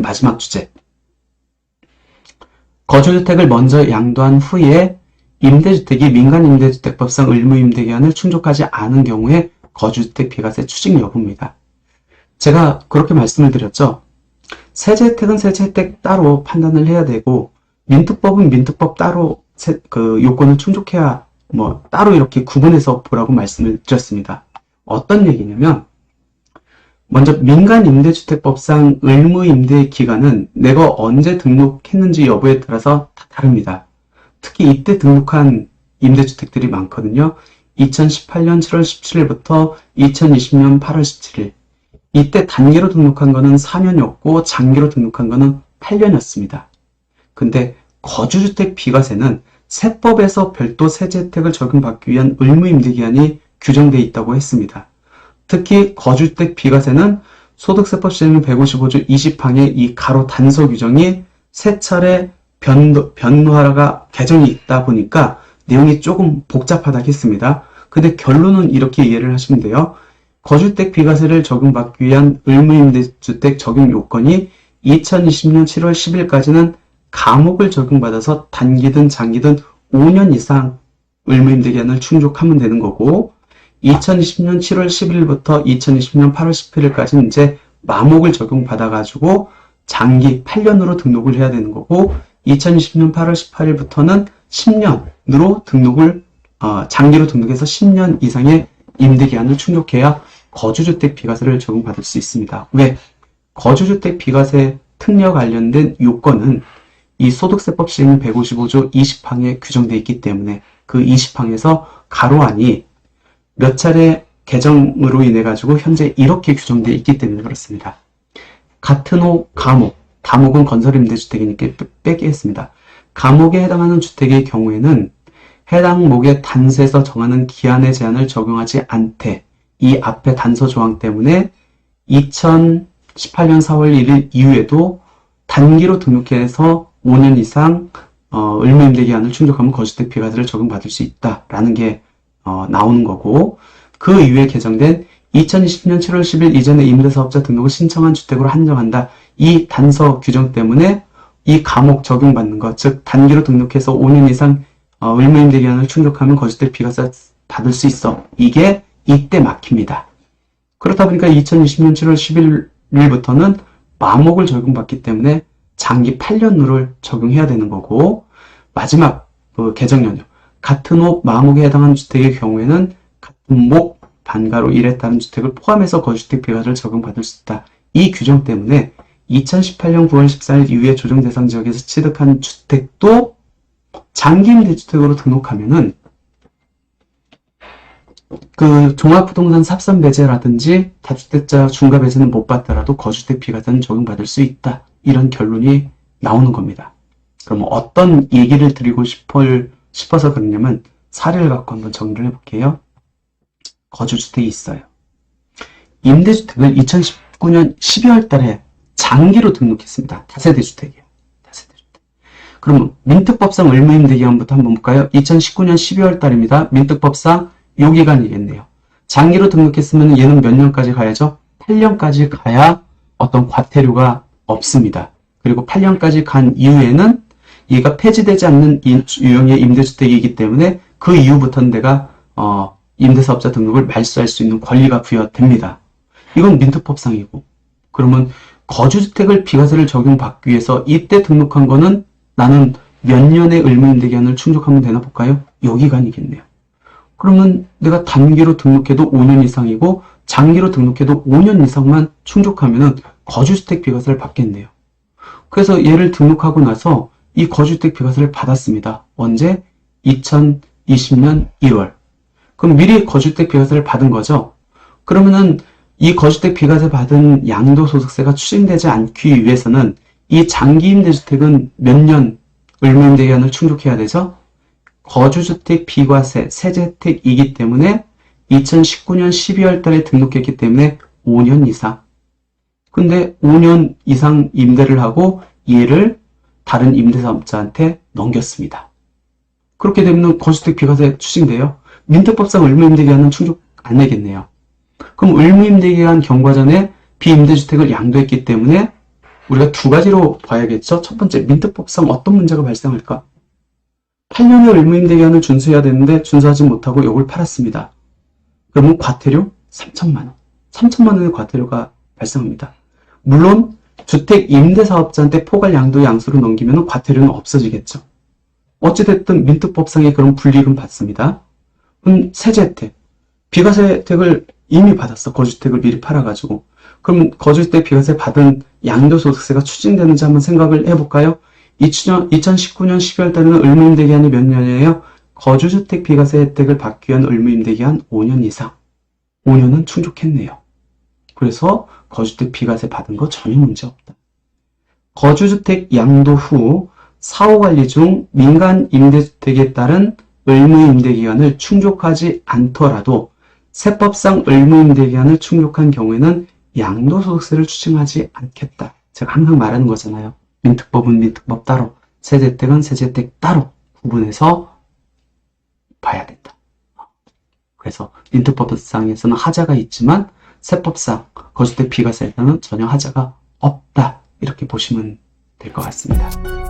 마지막 주제. 거주주택을 먼저 양도한 후에 임대주택이 민간임대주택법상 의무임대기한을 충족하지 않은 경우에 거주주택 비과세 추징 여부입니다. 제가 그렇게 말씀을 드렸죠. 세제혜택은 세제혜택 따로 판단을 해야 되고 민특법은 민특법 따로 요건을 충족해야 따로 이렇게 구분해서 보라고 말씀을 드렸습니다. 어떤 얘기냐면 먼저 민간임대주택법상 의무임대 기간은 내가 언제 등록했는지 여부에 따라서 다 다릅니다. 특히 이때 등록한 임대주택들이 많거든요. 2018년 7월 17일부터 2020년 8월 17일. 이때 단기로 등록한 거는 4년이었고 장기로 등록한 거는 8년이었습니다. 근데 거주주택 비과세는 세법에서 별도 세제 혜택을 적용받기 위한 의무임대기한이 규정되어 있다고 했습니다. 특히 거주주택 비과세는 소득세법 시행 155조 20항의 이 가로 단서 규정이 세 차례 변화가 개정이 있다 보니까 내용이 조금 복잡하다 했습니다. 근데 결론은 이렇게 이해를 하시면 돼요. 거주주택 비과세를 적용받기 위한 의무임대주택 적용 요건이 2020년 7월 10일까지는 감옥을 적용받아서 단기든 장기든 5년 이상 의무임대기한을 충족하면 되는 거고 2020년 7월 11일부터 2020년 8월 18일까지는 이제 마목을 적용받아가지고 장기 8년으로 등록을 해야 되는 거고 2020년 8월 18일부터는 10년으로 장기로 등록해서 10년 이상의 임대기한을 충족해야 거주주택 비과세를 적용받을 수 있습니다. 왜? 거주주택 비과세 특례와 관련된 요건은 이 소득세법 시행 155조 20항에 규정되어 있기 때문에 그 20항에서 가로안이 몇 차례 개정으로 인해 가지고 현재 이렇게 규정되어 있기 때문에 그렇습니다. 같은 호 감옥, 감옥은 건설임대주택이니까 빼기 했습니다. 감옥에 해당하는 주택의 경우에는 해당 목의 단서에서 정하는 기한의 제한을 적용하지 않되 이 앞에 단서 조항 때문에 2018년 4월 1일 이후에도 단기로 등록해서 5년 이상 의무임대기한을 충족하면 거주주택 비과세를 적용받을 수 있다라는 게 나오는 거고 그 이후에 개정된 2020년 7월 10일 이전에 임대사업자 등록을 신청한 주택으로 한정한다. 이 단서 규정 때문에 이 감옥 적용받는 것, 즉 단기로 등록해서 5년 이상 의무임대기한을 충족하면 거주주택 비과세 받을 수 있어. 이게 이때 막힙니다. 그렇다 보니까 2020년 7월 11일부터는 마목을 적용받기 때문에 장기 8년으로를 적용해야 되는 거고 마지막 개정연료 같은 호 마목에 해당하는 주택의 경우에는 같은 목 반가로 1에 따른 주택을 포함해서 거주주택 비과세를 적용받을 수 있다. 이 규정 때문에 2018년 9월 14일 이후에 조정 대상 지역에서 취득한 주택도 장기임대주택으로 등록하면은 그 종합부동산 삽선 배제라든지 다주택자 중과 배제는 못 받더라도 거주주택 비과세는 적용받을 수 있다. 이런 결론이 나오는 겁니다. 그럼 어떤 얘기를 드리고 싶어서 그러냐면 사례를 갖고 한번 정리를 해볼게요. 거주주택이 있어요. 임대주택을 2019년 12월 달에 장기로 등록했습니다. 다세대 주택이에요. 다세대 주택. 그러면 민특법상 의무임대기한부터 한번 볼까요? 2019년 12월 달입니다. 민특법상 요 기간이겠네요. 장기로 등록했으면 얘는 몇 년까지 가야죠? 8년까지 가야 어떤 과태료가 없습니다. 그리고 8년까지 간 이후에는 얘가 폐지되지 않는 유형의 임대주택이기 때문에 그 이후부터는 내가 임대사업자 등록을 말소할 수 있는 권리가 부여됩니다. 이건 민특법상이고 그러면 거주주택을 비과세를 적용받기 위해서 이때 등록한 거는 나는 몇 년의 의무임대기한을 충족하면 되나 볼까요? 요 기간이겠네요. 그러면 내가 단기로 등록해도 5년 이상이고 장기로 등록해도 5년 이상만 충족하면은 거주주택 비과세를 받겠네요. 그래서 얘를 등록하고 나서 이 거주주택 비과세를 받았습니다. 언제? 2020년 1월. 그럼 미리 거주주택 비과세를 받은 거죠. 그러면은 이 거주주택 비과세 받은 양도소득세가 추징되지 않기 위해서는 이 장기임대주택은 몇 년 의무임대기한을 충족해야 되죠? 거주주택 비과세 세제 혜택이기 때문에 2019년 12월 달에 등록했기 때문에 5년 이상. 근데 5년 이상 임대를 하고 얘를 다른 임대사업자한테 넘겼습니다. 그렇게 되면 거주주택 비과세 추징돼요. 민특법상 의무임대기한은 충족 안 되겠네요. 그럼 의무임대기한 경과 전에 비임대주택을 양도했기 때문에 우리가 두 가지로 봐야겠죠. 첫 번째, 민특법상 어떤 문제가 발생할까? 8년의 의무임대기한을 준수해야 되는데 준수하지 못하고 이걸 팔았습니다. 그러면 과태료 3천만 원. 3천만 원의 과태료가 발생합니다. 물론 주택 임대사업자한테 포괄 양도 양수로 넘기면 과태료는 없어지겠죠. 어찌됐든 민특법상의 그런 불이익은 받습니다. 세제 혜택. 비과세 혜택을 이미 받았어. 거주택을 미리 팔아가지고. 그럼 거주택 비과세 받은 양도소득세가 추징되는지 한번 생각을 해볼까요? 2019년 12월 달에는 의무임대기한이 몇 년이에요? 거주주택 비과세 혜택을 받기 위한 의무임대기한 5년 이상. 5년은 충족했네요. 그래서 거주택 비과세 받은 거 전혀 문제 없다. 거주주택 양도 후 사후관리 중 민간 임대주택에 따른 의무임대기한을 충족하지 않더라도 세법상 의무임대기한을 충족한 경우에는 양도소득세를 추징하지 않겠다. 제가 항상 말하는 거잖아요. 민특법은 민특법 따로, 세제혜택은 세제혜택 따로 구분해서 봐야 된다. 그래서 민특법상에서는 하자가 있지만 세법상 거주택 비과세에는 전혀 하자가 없다. 이렇게 보시면 될 것 같습니다.